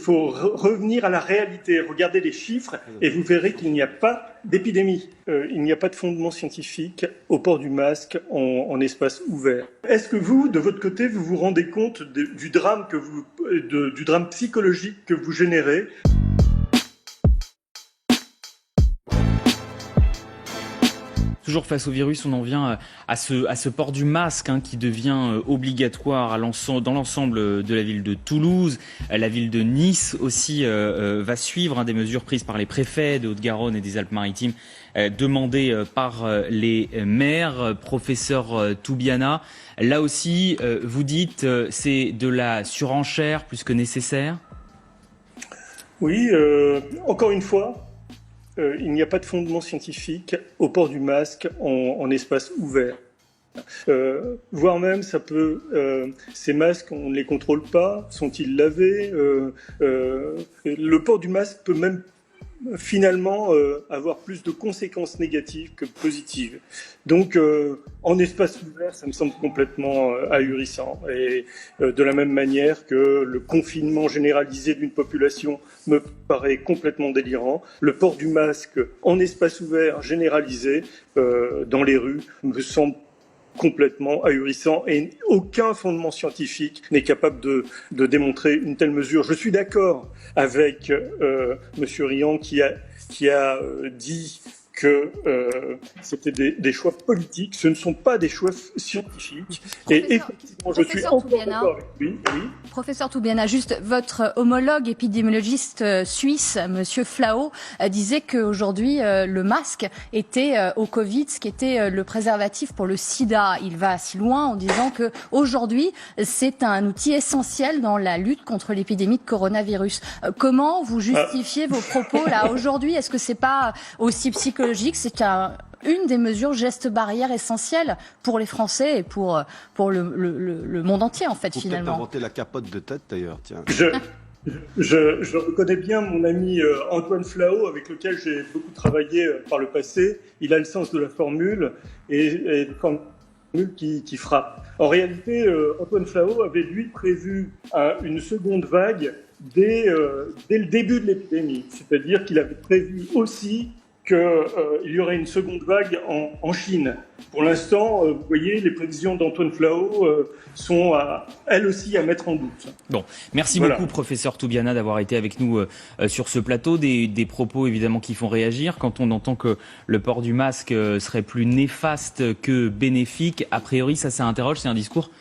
faut revenir à la réalité. Regardez les chiffres et vous verrez qu'il n'y a pas d'épidémie. Il n'y a pas de fondement scientifique au port du masque en espace ouvert. Est-ce que vous, de votre côté, vous vous rendez compte du drame du drame psychologique que vous générez ? Toujours face au virus, on en vient à ce port du masque qui devient obligatoire dans l'ensemble de la ville de Toulouse. La ville de Nice aussi va suivre des mesures prises par les préfets de Haute-Garonne et des Alpes-Maritimes, demandées par les maires. Professeur Toubiana, là aussi, vous dites c'est de la surenchère plus que nécessaire ? Oui, encore une fois. Il n'y a pas de fondement scientifique au port du masque en espace ouvert. Voire même, ces masques, on ne les contrôle pas. Sont-ils lavés ? Le port du masque peut même finalement avoir plus de conséquences négatives que positives. Donc, en espace ouvert, ça me semble complètement ahurissant. Et de la même manière que le confinement généralisé d'une population me paraît complètement délirant, le port du masque en espace ouvert généralisé dans les rues me semble complètement ahurissant et aucun fondement scientifique n'est capable de démontrer une telle mesure. Je suis d'accord avec Monsieur Riant qui a dit que c'était des choix politiques, ce ne sont pas des choix scientifiques. Et effectivement, je suis encore d'accord avec lui. Oui. Professeur Toubiana, juste votre homologue épidémiologiste suisse, Monsieur Flao, disait qu'aujourd'hui le masque était au Covid ce qui était le préservatif pour le sida. Il va si loin en disant que aujourd'hui c'est un outil essentiel dans la lutte contre l'épidémie de coronavirus. Comment vous justifiez vos propos là aujourd'hui ? Est-ce que c'est pas aussi psychologique ? C'est une des mesures gestes barrières essentielles pour les Français et pour le monde entier en fait. Faut finalement. Peut-être inventer la capote de tête d'ailleurs. Tiens. Je reconnais bien mon ami Antoine Flao, avec lequel j'ai beaucoup travaillé par le passé. Il a le sens de la formule et une formule qui frappe. En réalité, Antoine Flao avait lui prévu une seconde vague dès le début de l'épidémie. C'est-à-dire qu'il avait prévu aussi qu'il y aurait une seconde vague en Chine. Pour l'instant, vous voyez, les prévisions d'Antoine Flao sont elles aussi à mettre en doute. Bon, merci beaucoup, professeur Toubiana, d'avoir été avec nous sur ce plateau. Des propos évidemment qui font réagir. Quand on entend que le port du masque serait plus néfaste que bénéfique, a priori, ça interroge. C'est un discours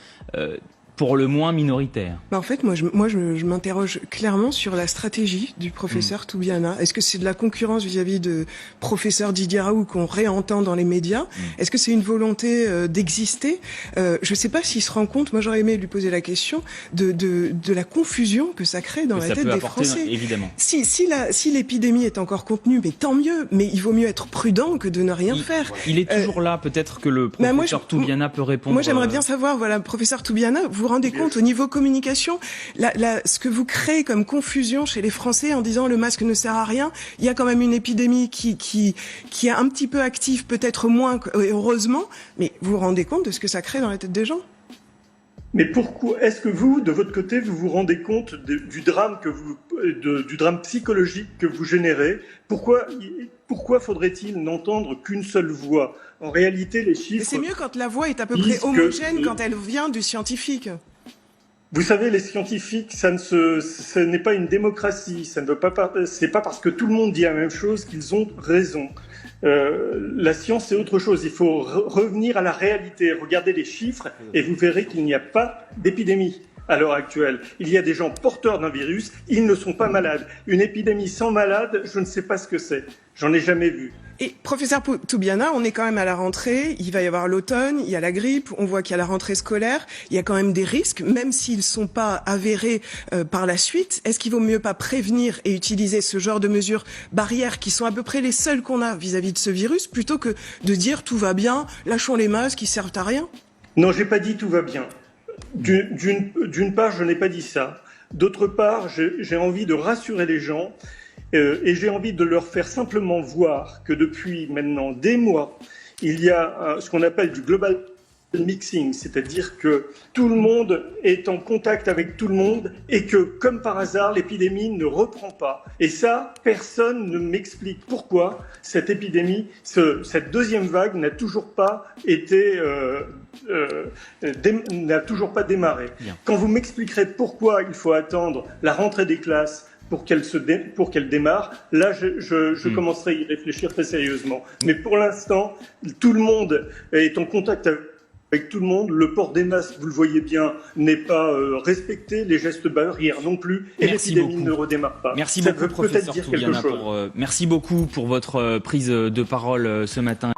pour le moins minoritaire. En fait, moi, je m'interroge clairement sur la stratégie du professeur Toubiana. Est-ce que c'est de la concurrence vis-à-vis de professeur Didier Raoult qu'on réentend dans les médias ? Est-ce que c'est une volonté d'exister ? Je ne sais pas s'il se rend compte, moi j'aurais aimé lui poser la question, de la confusion que ça crée dans la tête des Français. Évidemment. Si l'épidémie est encore contenue, mais tant mieux, mais il vaut mieux être prudent que de ne rien faire. Il est toujours là, peut-être que le professeur Toubiana peut répondre. Moi j'aimerais bien savoir, professeur Toubiana, vous rendez compte au niveau communication, ce que vous créez comme confusion chez les Français en disant le masque ne sert à rien. Il y a quand même une épidémie qui est un petit peu active, peut-être moins, heureusement, mais vous vous rendez compte de ce que ça crée dans la tête des gens ? Mais pourquoi est-ce que vous, de votre côté, vous vous rendez compte du drame du drame psychologique que vous générez ? Pourquoi faudrait-il n'entendre qu'une seule voix ? En réalité, les chiffres... Mais c'est mieux quand la voix est à peu près homogène, quand elle vient du scientifique. Vous savez, les scientifiques, ce n'est pas une démocratie. C'est pas parce que tout le monde dit la même chose qu'ils ont raison. La science, c'est autre chose. Il faut revenir à la réalité. Regardez les chiffres et vous verrez qu'il n'y a pas d'épidémie à l'heure actuelle. Il y a des gens porteurs d'un virus, ils ne sont pas malades. Une épidémie sans malade, je ne sais pas ce que c'est. J'en ai jamais vu. Et professeur Toubiana, on est quand même à la rentrée, il va y avoir l'automne, il y a la grippe, on voit qu'il y a la rentrée scolaire, il y a quand même des risques, même s'ils ne sont pas avérés par la suite. Est-ce qu'il vaut mieux pas prévenir et utiliser ce genre de mesures barrières qui sont à peu près les seules qu'on a vis-à-vis de ce virus, plutôt que de dire tout va bien, lâchons les masques, ils servent à rien ? Non, j'ai pas dit tout va bien. D'une part, je n'ai pas dit ça. D'autre part, j'ai envie de rassurer les gens et j'ai envie de leur faire simplement voir que depuis maintenant des mois, il y a ce qu'on appelle du global mixing, c'est-à-dire que tout le monde est en contact avec tout le monde et que, comme par hasard, l'épidémie ne reprend pas. Et ça, personne ne m'explique pourquoi cette épidémie, cette deuxième vague n'a toujours pas été, n'a toujours pas démarré. Bien. Quand vous m'expliquerez pourquoi il faut attendre la rentrée des classes pour qu'elle démarre, là, je commencerai à y réfléchir très sérieusement. Mais pour l'instant, tout le monde est en contact avec tout le monde. Le port des masques, vous le voyez bien, n'est pas respecté. Les gestes barrières non plus. Et l'épidémie ne redémarre pas. Merci Ça beaucoup, veut peut-être professeur dire Toubiana, quelque chose. merci beaucoup pour votre prise de parole ce matin.